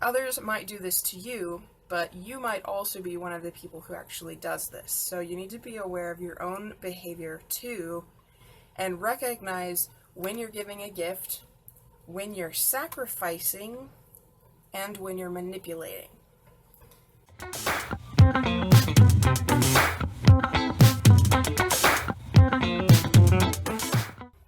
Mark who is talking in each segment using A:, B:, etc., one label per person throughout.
A: Others might do this to you, but you might also be one of the people who actually does this. So you need to be aware of your own behavior too, and recognize when you're giving a gift, when you're sacrificing, and when you're manipulating.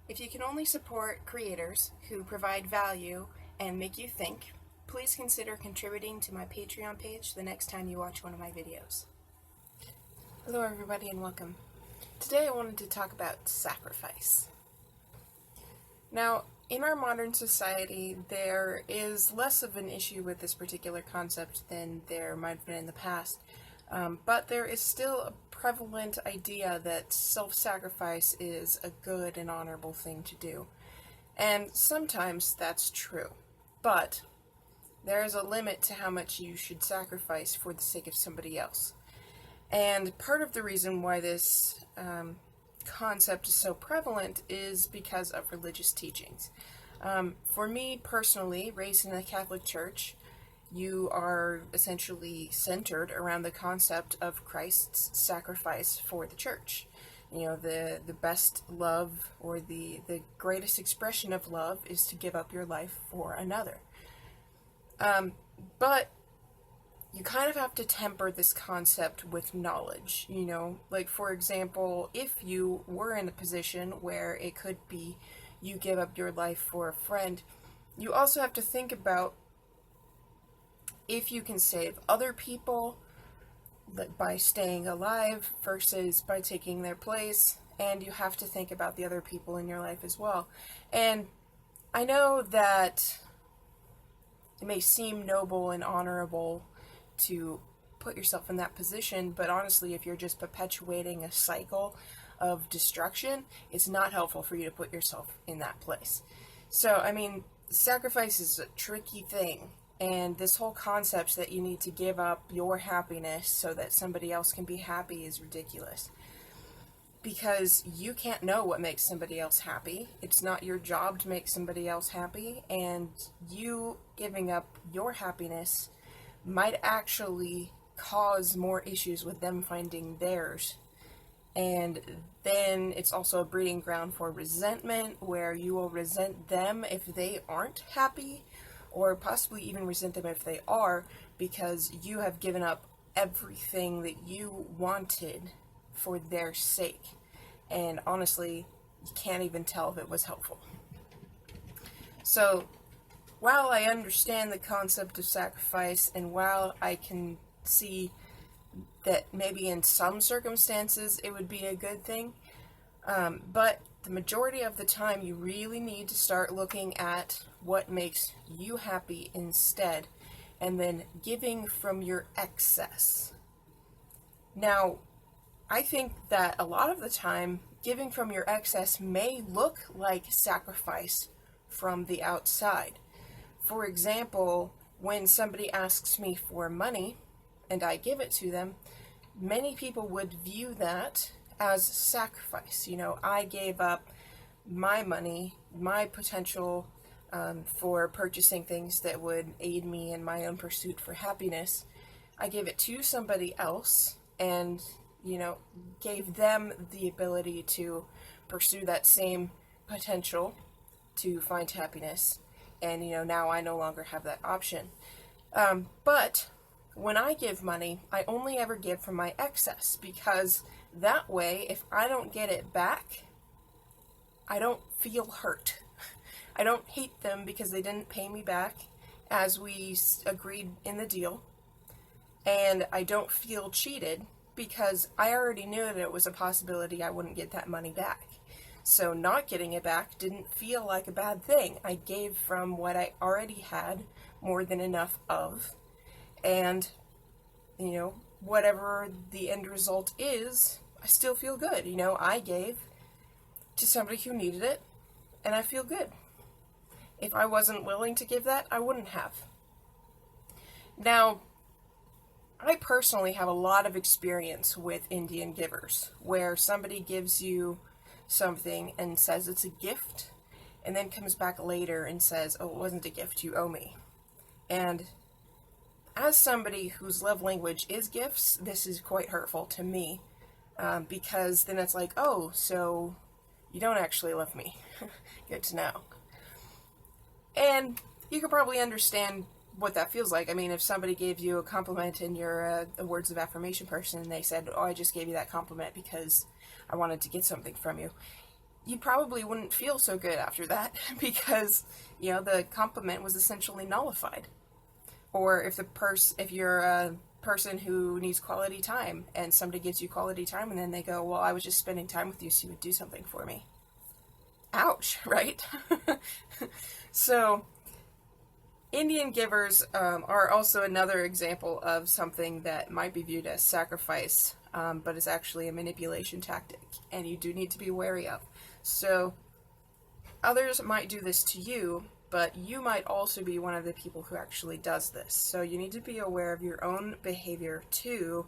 A: If you can only support creators who provide value and make you think, please consider contributing to my Patreon page the next time you watch one of my videos. Hello everybody and welcome. Today I wanted to talk about sacrifice. Now, in our modern society, there is less of an issue with this particular concept than there might have been in the past, but there is still a prevalent idea that self-sacrifice is a good and honorable thing to do. And sometimes that's true, but there is a limit to how much you should sacrifice for the sake of somebody else. And part of the reason why this concept is so prevalent is because of religious teachings. For me personally, raised in the Catholic Church, you are essentially centered around the concept of Christ's sacrifice for the church. You know, the best love, or the greatest expression of love, is to give up your life for another. But you kind of have to temper this concept with knowledge, you know, like for example, if you were in a position where it could be you give up your life for a friend, you also have to think about if you can save other people by staying alive versus by taking their place, and you have to think about the other people in your life as well. And I know that it may seem noble and honorable to put yourself in that position, but honestly, if you're just perpetuating a cycle of destruction, it's not helpful for you to put yourself in that place. So, I mean, sacrifice is a tricky thing, and this whole concept that you need to give up your happiness so that somebody else can be happy is ridiculous. Because you can't know what makes somebody else happy. It's not your job to make somebody else happy, and you giving up your happiness might actually cause more issues with them finding theirs. And then it's also a breeding ground for resentment, where you will resent them if they aren't happy, or possibly even resent them if they are, because you have given up everything that you wanted for their sake. And honestly, you can't even tell if it was helpful. So, while I understand the concept of sacrifice, and while I can see that maybe in some circumstances it would be a good thing, but the majority of the time you really need to start looking at what makes you happy instead, and then giving from your excess. Now, I think that a lot of the time, giving from your excess may look like sacrifice from the outside. For example, when somebody asks me for money and I give it to them, many people would view that as sacrifice. You know, I gave up my money, my potential for purchasing things that would aid me in my own pursuit for happiness. I gave it to somebody else and, you know, gave them the ability to pursue that same potential to find happiness. And, you know, now I no longer have that option. But when I give money, I only ever give from my excess, because that way, if I don't get it back, I don't feel hurt. I don't hate them because they didn't pay me back as we agreed in the deal. And I don't feel cheated because I already knew that it was a possibility I wouldn't get that money back. So not getting it back didn't feel like a bad thing. I gave from what I already had more than enough of. And, you know, whatever the end result is, I still feel good. You know, I gave to somebody who needed it, and I feel good. If I wasn't willing to give that, I wouldn't have. Now, I personally have a lot of experience with Indian givers, where somebody gives you something and says it's a gift, and then comes back later and says, oh, it wasn't a gift, you owe me. And as somebody whose love language is gifts, this is quite hurtful to me, because then it's like, oh, so you don't actually love me. Good to know. And you can probably understand what that feels like. I mean, if somebody gave you a compliment and you're a words of affirmation person and they said, oh, I just gave you that compliment because I wanted to get something from you, you probably wouldn't feel so good after that because, the compliment was essentially nullified. Or if you're a person who needs quality time and somebody gives you quality time and then they go, well, I was just spending time with you so you would do something for me. Ouch, right? So, Indian givers are also another example of something that might be viewed as sacrifice, but is actually a manipulation tactic, and you do need to be wary of. So, others might do this to you, but you might also be one of the people who actually does this. So you need to be aware of your own behavior too,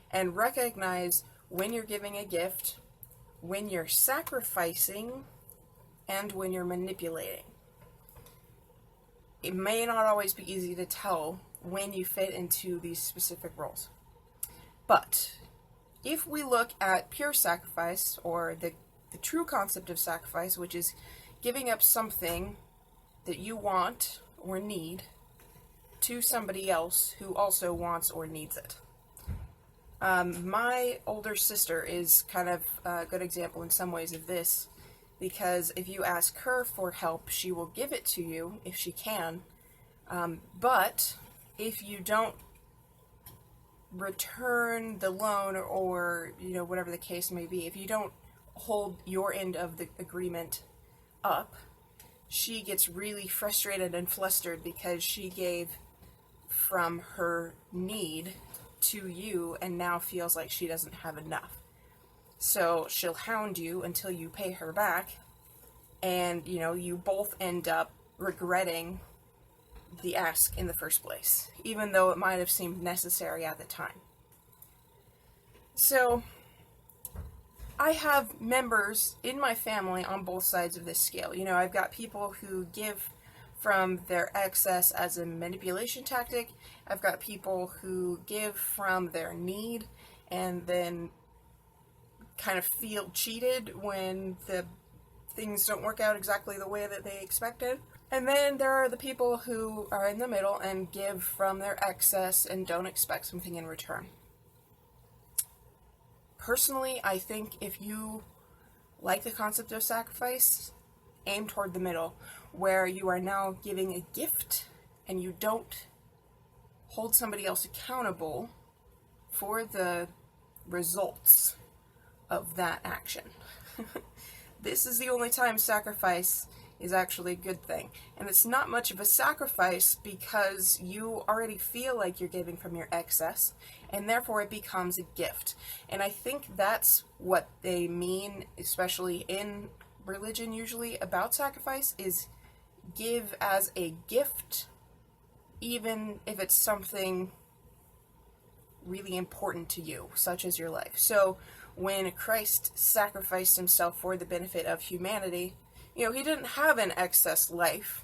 A: and recognize when you're giving a gift, when you're sacrificing, and when you're manipulating. It may not always be easy to tell when you fit into these specific roles. But if we look at pure sacrifice, or the true concept of sacrifice, which is giving up something that you want or need to somebody else who also wants or needs it. My older sister is kind of a good example in some ways of this, because if you ask her for help, she will give it to you if she can, but if you don't return the loan, or whatever the case may be, if you don't hold your end of the agreement up, she gets really frustrated and flustered because she gave from her need to you and now feels like she doesn't have enough. So she'll hound you until you pay her back, and you both end up regretting the ask in the first place, even though it might have seemed necessary at the time. So I have members in my family on both sides of this scale. I've got people who give from their excess as a manipulation tactic. I've got people who give from their need and then kind of feel cheated when the things don't work out exactly the way that they expected. And then there are the people who are in the middle and give from their excess and don't expect something in return. Personally, I think if you like the concept of sacrifice, aim toward the middle, where you are now giving a gift and you don't hold somebody else accountable for the results of that action. This is the only time sacrifice is actually a good thing. And it's not much of a sacrifice because you already feel like you're giving from your excess, and therefore it becomes a gift. And I think that's what they mean, especially in religion usually, about sacrifice, is give as a gift, even if it's something really important to you, such as your life. So when Christ sacrificed himself for the benefit of humanity, he didn't have an excess life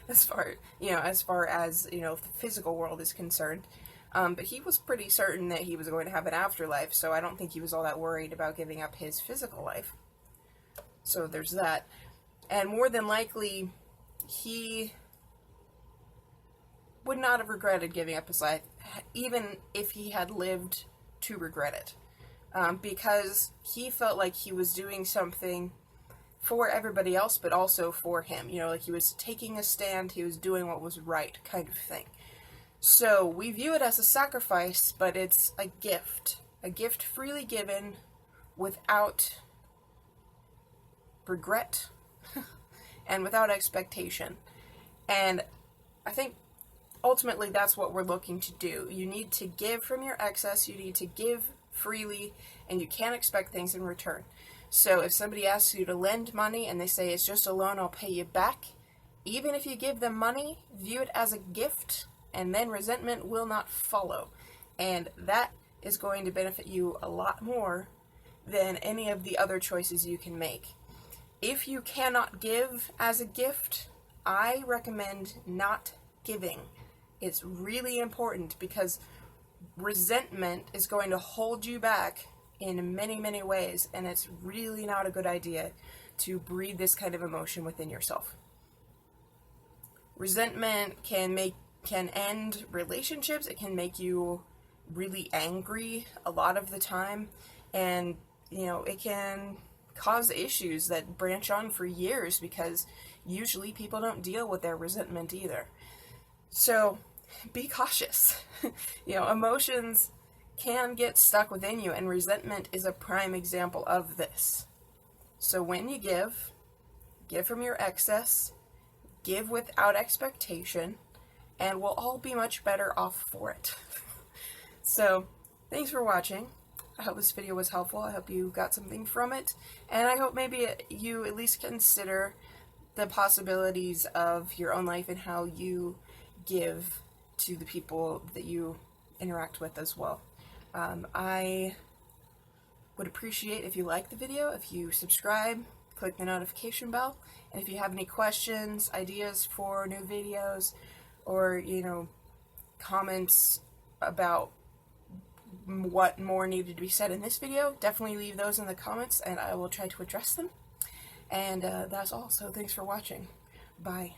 A: as far as the physical world is concerned. But he was pretty certain that he was going to have an afterlife, so I don't think he was all that worried about giving up his physical life. So there's that. And more than likely, he would not have regretted giving up his life, even if he had lived to regret it. Because he felt like he was doing something for everybody else, but also for him. Like he was taking a stand, he was doing what was right, kind of thing. So we view it as a sacrifice, but it's a gift freely given without regret and without expectation. And I think ultimately that's what we're looking to do. You need to give from your excess, you need to give freely, and you can't expect things in return. So if somebody asks you to lend money and they say it's just a loan, I'll pay you back, even if you give them money, view it as a gift, and then resentment will not follow. And that is going to benefit you a lot more than any of the other choices you can make. If you cannot give as a gift, I recommend not giving It's really important because resentment is going to hold you back in many, many ways, and it's really not a good idea to breed this kind of emotion within yourself. Resentment can end relationships. It can make you really angry a lot of the time, and it can cause issues that branch on for years because usually people don't deal with their resentment either. So be cautious. Emotions can get stuck within you, and resentment is a prime example of this. So when you give from your excess, give without expectation, and we'll all be much better off for it. So, thanks for watching. I hope this video was helpful. I hope you got something from it, and I hope maybe you at least consider the possibilities of your own life and how you give to the people that you interact with as well. I would appreciate if you like the video, if you subscribe, click the notification bell, and if you have any questions, ideas for new videos, or comments about what more needed to be said in this video, definitely leave those in the comments and I will try to address them. And that's all. So thanks for watching. Bye.